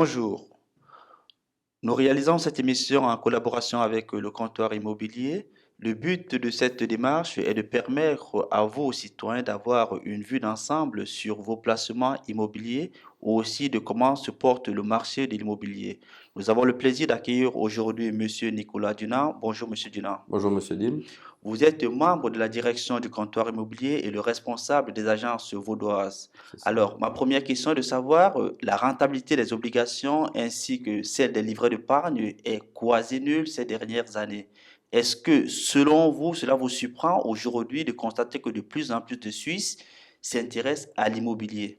Bonjour, nous réalisons cette émission en collaboration avec le comptoir immobilier. Le but de cette démarche est de permettre à vous, citoyens, d'avoir une vue d'ensemble sur vos placements immobiliers ou aussi de comment se porte le marché de l'immobilier. Nous avons le plaisir d'accueillir aujourd'hui Monsieur Nicolas Dunant. Bonjour Monsieur Dunant. Bonjour Monsieur Dim. Vous êtes membre de la direction du comptoir immobilier et le responsable des agences vaudoises. C'est ça. Alors, ma première question est de savoir la rentabilité des obligations ainsi que celle des livrets d'épargne est quasi nulle ces dernières années. Est-ce que, selon vous, cela vous surprend aujourd'hui de constater que de plus en plus de Suisses s'intéressent à l'immobilier?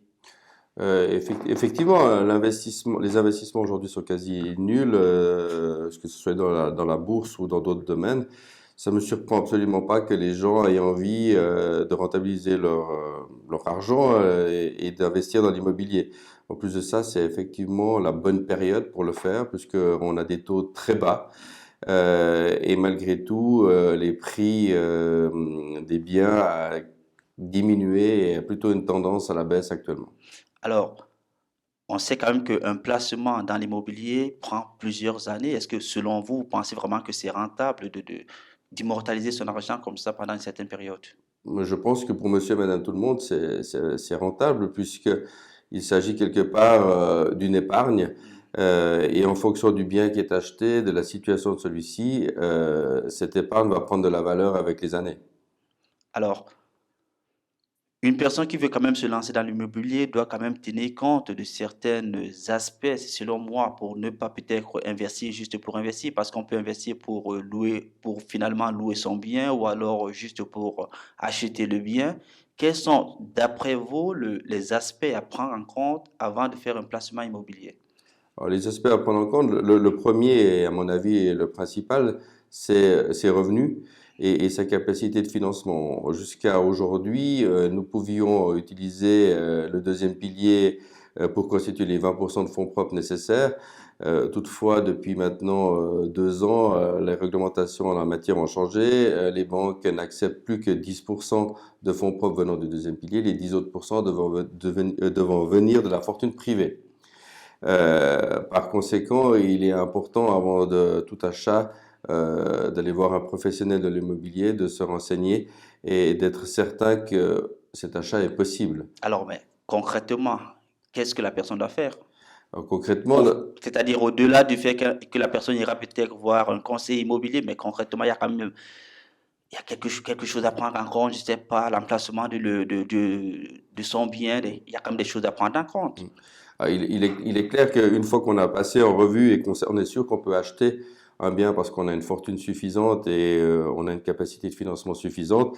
Effectivement, les investissements aujourd'hui sont quasi nuls, que ce soit dans la bourse ou dans d'autres domaines. Ça me surprend absolument pas que les gens aient envie de rentabiliser leur argent et d'investir dans l'immobilier. En plus de ça, c'est effectivement la bonne période pour le faire puisqu'on a des taux très bas. Et malgré tout, les prix des biens a diminué et a plutôt une tendance à la baisse actuellement. Alors, on sait quand même qu'un placement dans l'immobilier prend plusieurs années. Est-ce que, selon vous, vous pensez vraiment que c'est rentable d'immortaliser son argent comme ça pendant une certaine période? Moi, je pense que pour monsieur et madame tout le monde, c'est rentable puisqu'il s'agit quelque part d'une épargne et en fonction du bien qui est acheté, de la situation de celui-ci, cette épargne va prendre de la valeur avec les années. Alors, une personne qui veut quand même se lancer dans l'immobilier doit quand même tenir compte de certains aspects, selon moi, pour ne pas peut-être investir juste pour investir, parce qu'on peut investir pour louer, pour finalement louer son bien ou alors juste pour acheter le bien. Quels sont, d'après vous, les aspects à prendre en compte avant de faire un placement immobilier? Alors, les aspects à prendre en compte, le premier, et à mon avis, le principal, c'est ses revenus et sa capacité de financement. Jusqu'à aujourd'hui, nous pouvions utiliser le deuxième pilier pour constituer les 20% de fonds propres nécessaires. Toutefois, depuis maintenant 2 ans, les réglementations en la matière ont changé. Les banques n'acceptent plus que 10% de fonds propres venant du deuxième pilier, les 10 autres pourcents devant venir de la fortune privée. Par conséquent, il est important avant de tout achat d'aller voir un professionnel de l'immobilier, de se renseigner et d'être certain que cet achat est possible. Alors, mais concrètement, qu'est-ce que la personne doit faire? Alors, concrètement, C'est-à-dire au-delà du fait que la personne ira peut-être voir un conseiller immobilier, mais concrètement, il y a quand même il y a quelque chose à prendre en compte, je ne sais pas, l'emplacement de son bien, il y a quand même des choses à prendre en compte. il est clair qu'une fois qu'on a passé en revue et on est sûr qu'on peut acheter un bien parce qu'on a une fortune suffisante et on a une capacité de financement suffisante,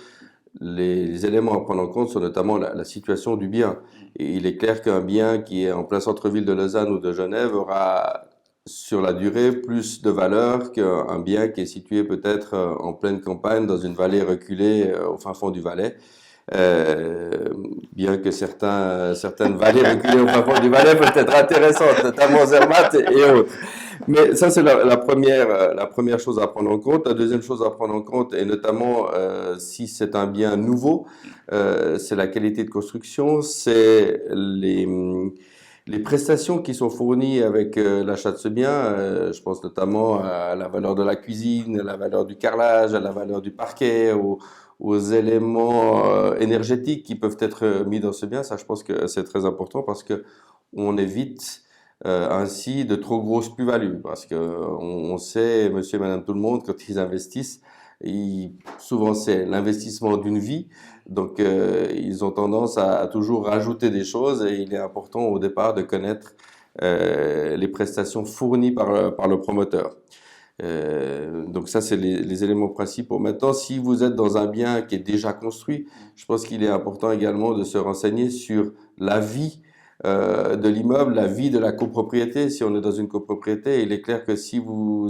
les éléments à prendre en compte sont notamment la situation du bien. Et il est clair qu'un bien qui est en plein centre-ville de Lausanne ou de Genève aura sur la durée plus de valeur qu'un bien qui est situé peut-être en pleine campagne dans une vallée reculée au fin fond du Valais. Euh, Bien que certaines vallées reculées au fin fond du Valais peuvent être intéressantes, notamment Zermatt et autres. Mais ça, c'est la première chose à prendre en compte. La deuxième chose à prendre en compte, et notamment si c'est un bien nouveau, c'est la qualité de construction, c'est les prestations qui sont fournies avec l'achat de ce bien. Je pense notamment à la valeur de la cuisine, à la valeur du carrelage, à la valeur du parquet, aux éléments énergétiques qui peuvent être mis dans ce bien. Ça, je pense que c'est très important parce que on évite ainsi de trop grosses plus-values parce que on sait, monsieur et madame tout le monde, quand ils investissent, souvent c'est l'investissement d'une vie, donc ils ont tendance à toujours rajouter des choses et il est important au départ de connaître les prestations fournies par le promoteur. Donc ça, c'est les éléments principaux. Maintenant, si vous êtes dans un bien qui est déjà construit, je pense qu'il est important également de se renseigner sur la vie de l'immeuble, la vie de la copropriété. Si on est dans une copropriété, il est clair que si vous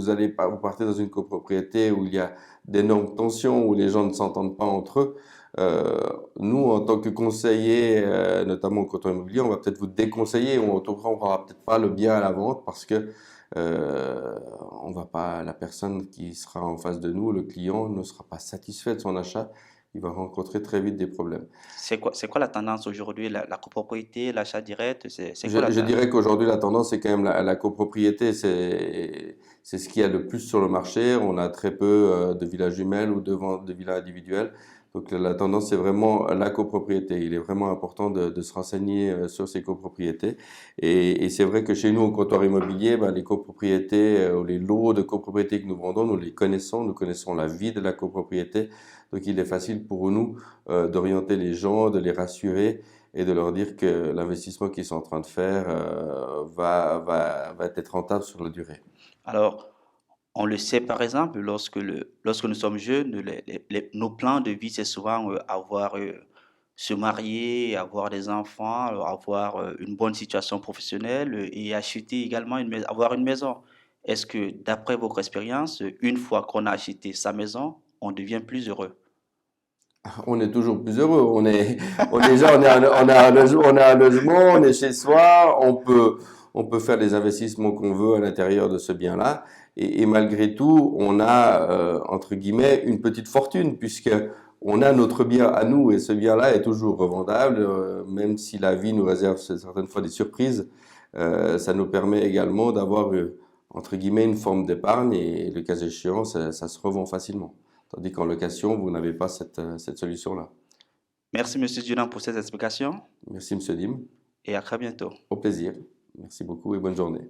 partez dans une copropriété où il y a d'énormes tensions, où les gens ne s'entendent pas entre eux, euh, nous, en tant que conseillers, notamment au coton immobilier, on va peut-être vous déconseiller ou en tout cas, on ne fera peut-être pas le bien à la vente parce que on va pas, la personne qui sera en face de nous, le client, ne sera pas satisfait de son achat il va rencontrer très vite des problèmes. C'est quoi la tendance aujourd'hui? La copropriété, l'achat direct, c'est quoi la Je tendance? dirais qu'aujourd'hui, la tendance, c'est quand même la copropriété. C'est ce qu'il y a le plus sur le marché. On a très peu de villas jumelles ou de ventes de villas individuelles. Donc, la tendance, c'est vraiment la copropriété. Il est vraiment important de se renseigner sur ces copropriétés. Et c'est vrai que chez nous, au comptoir immobilier, ben, les copropriétés, ou les lots de copropriétés que nous vendons, nous les connaissons. Nous connaissons la vie de la copropriété. Donc, il est facile pour nous d'orienter les gens, de les rassurer et de leur dire que l'investissement qu'ils sont en train de faire va être rentable sur la durée. Alors, on le sait par exemple, lorsque nous sommes jeunes, nos plans de vie, c'est souvent se marier, avoir des enfants, avoir une bonne situation professionnelle et acheter également avoir une maison. Est-ce que, d'après votre expérience, une fois qu'on a acheté sa maison, on devient plus heureux? On est toujours plus heureux. On a un logement, on est chez soi, on peut faire les investissements qu'on veut à l'intérieur de ce bien-là. Et malgré tout, on a, entre guillemets, une petite fortune puisque on a notre bien à nous et ce bien-là est toujours revendable, même si la vie nous réserve certaines fois des surprises. Ça nous permet également d'avoir, entre guillemets, une forme d'épargne et le cas échéant, ça se revend facilement. Tandis qu'en location, vous n'avez pas cette solution-là. Merci, Monsieur Dunant, pour ces explications Merci, Monsieur Dim. et à très bientôt. Au plaisir. Merci beaucoup et bonne journée.